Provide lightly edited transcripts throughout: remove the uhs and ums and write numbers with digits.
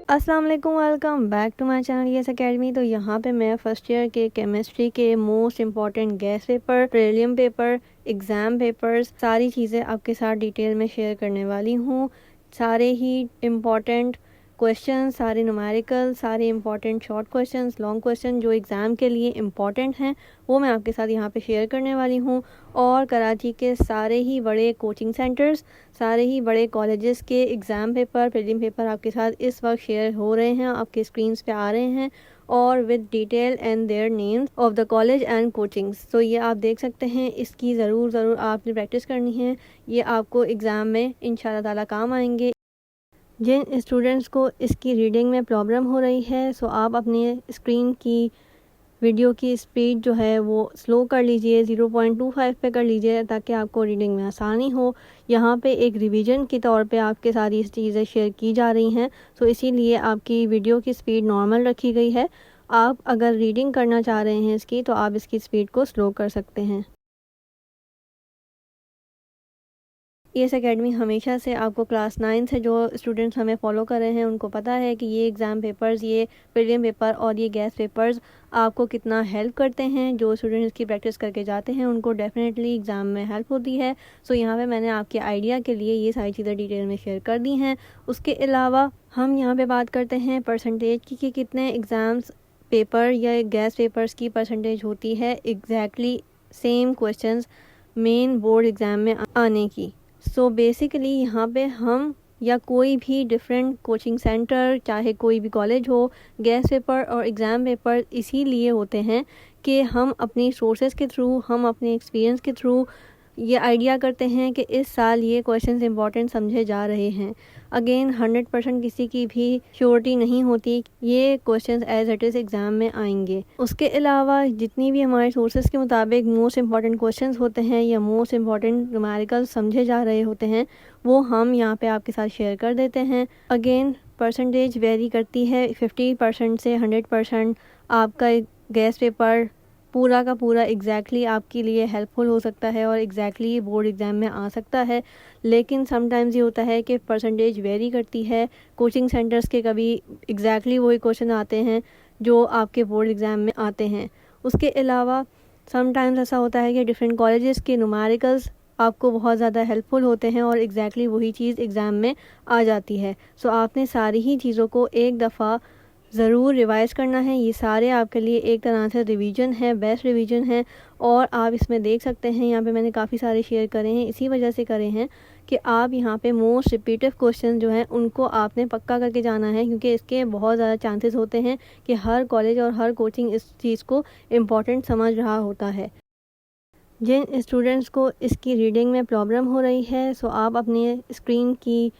अस्सलाम वालेकुम, welcome back to my channel Yes Academy. तो यहाँ पे मैं फ़र्स्ट ईयर के केमिस्ट्री के most important guess paper, prelim paper, exam papers सारी चीज़ें आपके साथ डिटेल में शेयर करने वाली हूँ। सारे ही इम्पॉर्टेंट क्वेश्चन, सारे न्यूमेरिकल, सारे important short questions, long question जो एग्ज़ाम के लिए इम्पॉर्टेंट हैं वो मैं आपके साथ यहाँ पे शेयर करने वाली हूँ। और कराची के सारे ही बड़े कोचिंग सेंटर्स, सारे ही बड़े कॉलेजेस के एग्ज़ाम पेपर, प्रीलिम पेपर आपके साथ इस वक्त शेयर हो रहे हैं, आपके स्क्रीन्स पे आ रहे हैं और with detail and their names of the college and coachings. तो ये आप देख सकते हैं, इसकी ज़रूर आपने प्रैक्टिस करनी है। ये आपको एग्ज़ाम में इंशाल्लाह ताला काम आएंगे। जिन स्टूडेंट्स को इसकी रीडिंग में प्रॉब्लम हो रही है सो आप अपनी स्क्रीन की वीडियो की स्पीड जो है वो स्लो कर लीजिए, 0.25 पे कर लीजिए ताकि आपको रीडिंग में आसानी हो। यहाँ पे एक रिवीजन के तौर पे आपके साथ ये चीज़ें शेयर की जा रही हैं, तो इसीलिए आपकी वीडियो की स्पीड नॉर्मल रखी गई है। आप अगर रीडिंग करना चाह रहे हैं इसकी तो आप इसकी स्पीड को स्लो कर सकते हैं। यस एकेडमी हमेशा से आपको क्लास 9 से जो स्टूडेंट्स हमें फॉलो कर रहे हैं उनको पता है कि ये एग्ज़ाम पेपर्स, ये प्रीलिम पेपर और ये गैस पेपर्स आपको कितना हेल्प करते हैं। जो स्टूडेंट्स की प्रैक्टिस करके जाते हैं उनको डेफिनेटली एग्ज़ाम में हेल्प होती है। सो यहाँ पे मैंने आपके आइडिया के लिए ये सारी चीज़ें डिटेल में शेयर कर दी हैं। उसके अलावा हम यहाँ पर बात करते हैं परसेंटेज की कि कितने एग्ज़ाम्स पेपर या गैस पेपर्स की परसेंटेज होती है exactly same questions main board exam में आने की। सो बेसिकली यहाँ पे हम या कोई भी डिफरेंट कोचिंग सेंटर, चाहे कोई भी कॉलेज हो, गैस पेपर और एग्ज़ाम पेपर इसीलिए होते हैं कि हम अपनी सोर्सेज के थ्रू, हम अपने एक्सपीरियंस के थ्रू ये आइडिया करते हैं कि इस साल ये क्वेश्चंस इंपॉर्टेंट समझे जा रहे हैं। अगेन 100% किसी की भी श्योरिटी नहीं होती ये questions as it is exam में आएंगे। उसके अलावा जितनी भी हमारे सोर्सेज के मुताबिक मोस्ट इम्पॉर्टेंट क्वेश्चंस होते हैं या मोस्ट इम्पॉर्टेंट न्यूमेरिकल समझे जा रहे होते हैं वो हम यहाँ पे आपके साथ शेयर कर देते हैं। अगेन परसेंटेज वेरी करती है, 50% से 100% आपका गैस पेपर पूरा का पूरा एग्जैक्टली आपके लिए हेल्पफुल हो सकता है और एग्जैक्टली बोर्ड एग्ज़ाम में आ सकता है। लेकिन समटाइम्स ये होता है कि परसेंटेज वेरी करती है। कोचिंग सेंटर्स के कभी एग्जैक्टली वही क्वेश्चन आते हैं जो आपके बोर्ड एग्ज़ाम में आते हैं। उसके अलावा समटाइम्स ऐसा होता है कि डिफरेंट कॉलेजेस के न्यूमेरिकल्स आपको बहुत ज़्यादा हेल्पफुल होते हैं और एग्जैक्टली वही चीज़ एग्ज़ाम में आ जाती है। सो आपने सारी ही चीज़ों को एक दफ़ा ज़रूर रिवाइज़ करना है। ये सारे आपके लिए एक तरह से रिवीजन है, बेस्ट रिवीजन है। और आप इसमें देख सकते हैं यहाँ पे मैंने काफ़ी सारे शेयर करे हैं, इसी वजह से करे हैं कि आप यहाँ पे मोस्ट रिपीटिव क्वेश्चन जो हैं उनको आपने पक्का करके जाना है, क्योंकि इसके बहुत ज़्यादा चांसेस होते हैं कि हर कॉलेज और हर कोचिंग इस चीज़ को इम्पॉर्टेंट समझ रहा होता है। जिन स्टूडेंट्स को इसकी रीडिंग में प्रॉब्लम हो रही है सो आप अपनी स्क्रीन की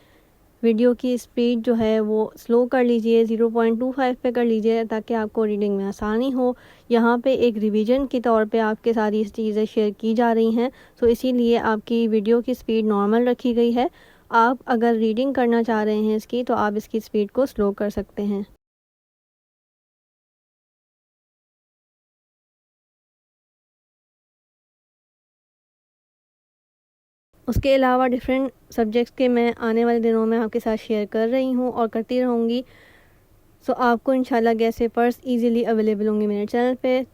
वीडियो की स्पीड जो है वो स्लो कर लीजिए, 0.25 पे कर लीजिए ताकि आपको रीडिंग में आसानी हो। यहाँ पे एक रिवीजन के तौर पे आपके साथ ये चीज़ें शेयर की जा रही हैं, तो इसीलिए आपकी वीडियो की स्पीड नॉर्मल रखी गई है। आप अगर रीडिंग करना चाह रहे हैं इसकी तो आप इसकी स्पीड को स्लो कर सकते हैं। उसके अलावा डिफरेंट सब्जेक्ट्स के मैं आने वाले दिनों में आपके साथ शेयर कर रही हूँ और करती रहूँगी। सो आपको इंशाल्लाह गैस पेपर्स ईज़िली अवेलेबल होंगे मेरे चैनल पे।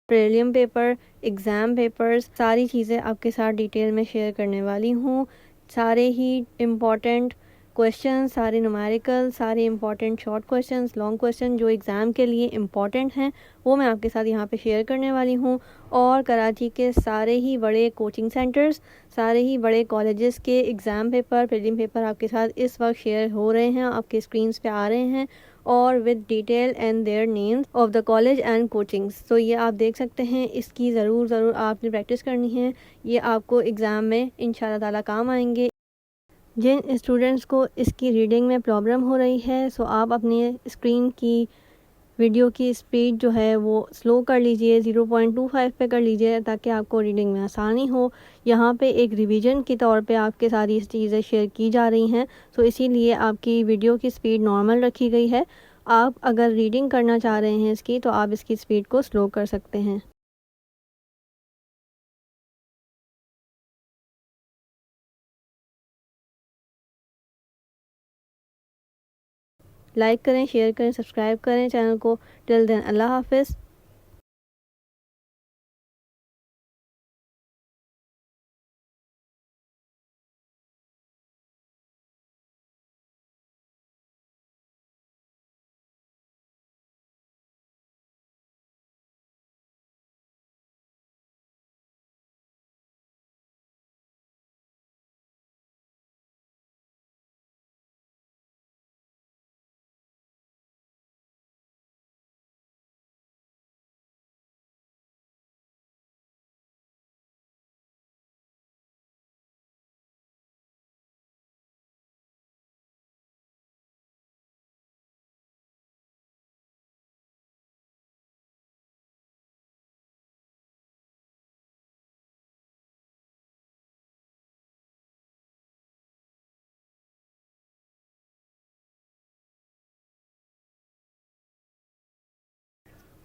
प्रीलिम पेपर, एग्ज़ाम पेपर्स सारी चीज़ें आपके साथ डिटेल में शेयर करने वाली हूँ। सारे ही इम्पॉर्टेंट क्वेश्चन, सारे न्यूमेरिकल, सारे important short questions, long question जो एग्ज़ाम के लिए इम्पॉर्टेंट हैं वो मैं आपके साथ यहाँ पे शेयर करने वाली हूँ। और कराची के सारे ही बड़े कोचिंग सेंटर्स, सारे ही बड़े कॉलेजेस के एग्ज़ाम पेपर, प्रीलिम पेपर आपके साथ इस वक्त शेयर हो रहे हैं, आपके स्क्रीन्स पे आ रहे हैं और with detail and their names of the college and coachings. तो ये आप देख सकते हैं, इसकी ज़रूर आपने प्रैक्टिस करनी है, ये आपको एग्ज़ाम में इंशाल्लाह ताला काम आएंगे। जिन स्टूडेंट्स को इसकी रीडिंग में प्रॉब्लम हो रही है सो आप अपनी स्क्रीन की वीडियो की स्पीड जो है वो स्लो कर लीजिए, 0.25 पे कर लीजिए ताकि आपको रीडिंग में आसानी हो। यहाँ पे एक रिवीजन के तौर पे आपके सारी चीज़ें शेयर की जा रही हैं, तो इसीलिए आपकी वीडियो की स्पीड नॉर्मल रखी गई है। आप अगर रीडिंग करना चाह रहे हैं इसकी तो आप इसकी स्पीड को स्लो कर सकते हैं। लाइक करें, शेयर करें, सब्सक्राइब करें चैनल को। टिल देन अल्लाह हाफिज़।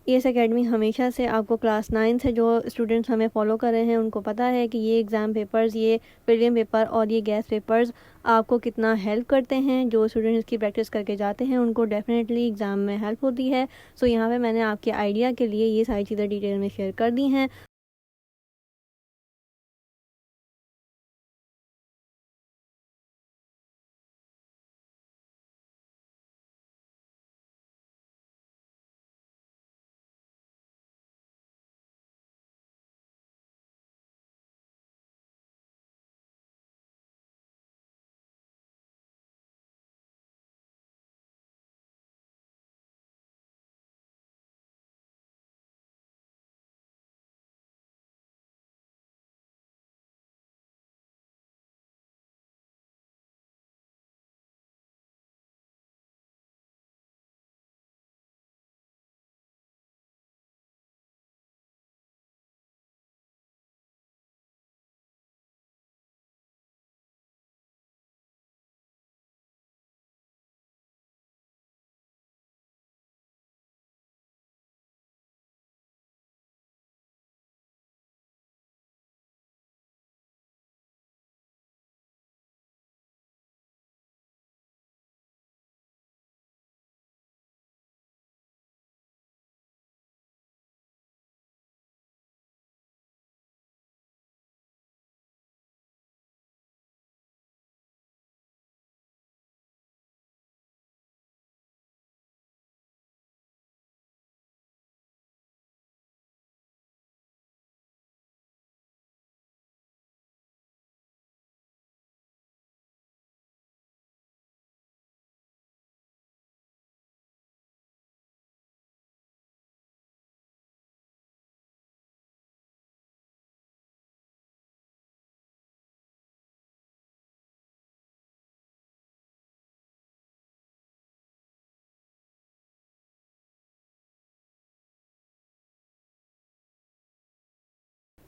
ES एकेडमी हमेशा से आपको क्लास 9 से जो स्टूडेंट्स हमें फॉलो कर रहे हैं उनको पता है कि ये एग्ज़ाम पेपर्स, ये प्रीलिम पेपर और ये गैस पेपर्स आपको कितना हेल्प करते हैं। जो स्टूडेंट्स इसकी प्रैक्टिस करके जाते हैं उनको डेफिनेटली एग्ज़ाम में हेल्प होती है। सो यहाँ पे मैंने आपके आइडिया के लिए ये सारी चीज़ें डिटेल में शेयर कर दी हैं।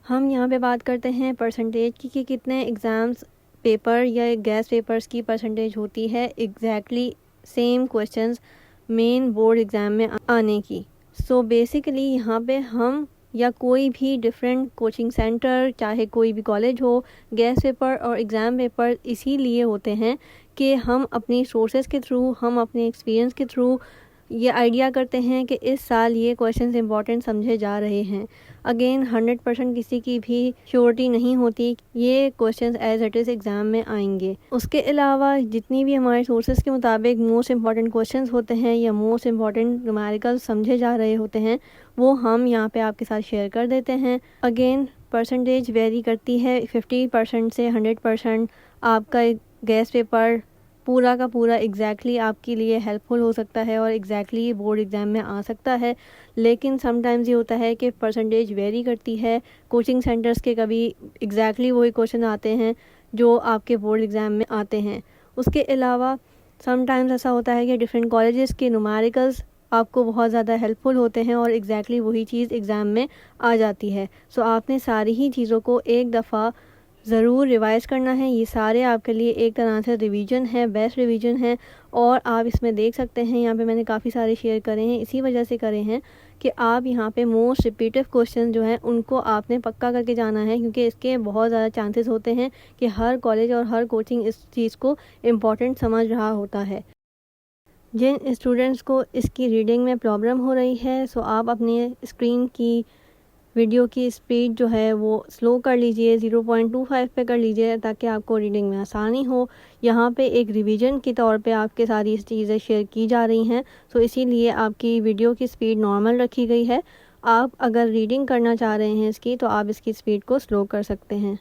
हम यहाँ पे बात करते हैं परसेंटेज की कि कितने एग्ज़ाम्स पेपर या गैस पेपर्स की परसेंटेज होती है exactly same questions main board exam में आने की। सो बेसिकली यहाँ पे हम या कोई भी डिफरेंट कोचिंग सेंटर, चाहे कोई भी कॉलेज हो, गैस पेपर और एग्ज़ाम पेपर इसीलिए होते हैं कि हम अपनी सोर्सेज के थ्रू, हम अपने एक्सपीरियंस के थ्रू ये आइडिया करते हैं कि इस साल ये क्वेश्चंस इंपॉर्टेंट समझे जा रहे हैं। अगेन 100% किसी की भी श्योरिटी नहीं होती ये questions as it is exam में आएंगे। उसके अलावा जितनी भी हमारे सोर्सेज के मुताबिक मोस्ट इंपॉर्टेंट क्वेश्चंस होते हैं या मोस्ट इंपॉर्टेंट न्यूमेरिकल समझे जा रहे होते हैं वो हम यहाँ पे आपके साथ शेयर कर देते हैं। अगेन परसेंटेज वेरी करती है, 50% से 100% आपका गैस पेपर पूरा का पूरा एग्जैक्टली आपके लिए हेल्पफुल हो सकता है और एग्जैक्टली बोर्ड एग्ज़ाम में आ सकता है। लेकिन समटाइम्स ये होता है कि परसेंटेज वेरी करती है। कोचिंग सेंटर्स के कभी एग्जैक्टली वही क्वेश्चन आते हैं जो आपके बोर्ड एग्ज़ाम में आते हैं। उसके अलावा समटाइम्स ऐसा होता है कि डिफरेंट कॉलेजेस के न्यूमेरिकल्स आपको बहुत ज़्यादा हेल्पफुल होते हैं और एग्जैक्टली वही चीज़ एग्ज़ाम में आ जाती है। सो आपने सारी ही चीज़ों को एक दफ़ा ज़रूर रिवाइज़ करना है। ये सारे आपके लिए एक तरह से रिवीजन है, बेस्ट रिवीजन है। और आप इसमें देख सकते हैं यहाँ पे मैंने काफ़ी सारे शेयर करे हैं, इसी वजह से करे हैं कि आप यहाँ पे मोस्ट रिपीटिव क्वेश्चन जो हैं उनको आपने पक्का करके जाना है, क्योंकि इसके बहुत ज़्यादा चांसेस होते हैं कि हर कॉलेज और हर कोचिंग इस चीज़ को इम्पॉर्टेंट समझ रहा होता है। जिन स्टूडेंट्स को इसकी रीडिंग में प्रॉब्लम हो रही है सो आप अपनी स्क्रीन की वीडियो की स्पीड जो है वो स्लो कर लीजिए, 0.25 पे कर लीजिए ताकि आपको रीडिंग में आसानी हो। यहाँ पे एक रिवीजन के तौर पे आपके सारी चीज़ें शेयर की जा रही हैं, तो इसीलिए आपकी वीडियो की स्पीड नॉर्मल रखी गई है। आप अगर रीडिंग करना चाह रहे हैं इसकी तो आप इसकी स्पीड को स्लो कर सकते हैं।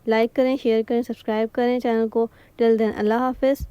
लाइक करें, शेयर करें, सब्सक्राइब करें चैनल को। टिल देन अल्लाह हाफिज़।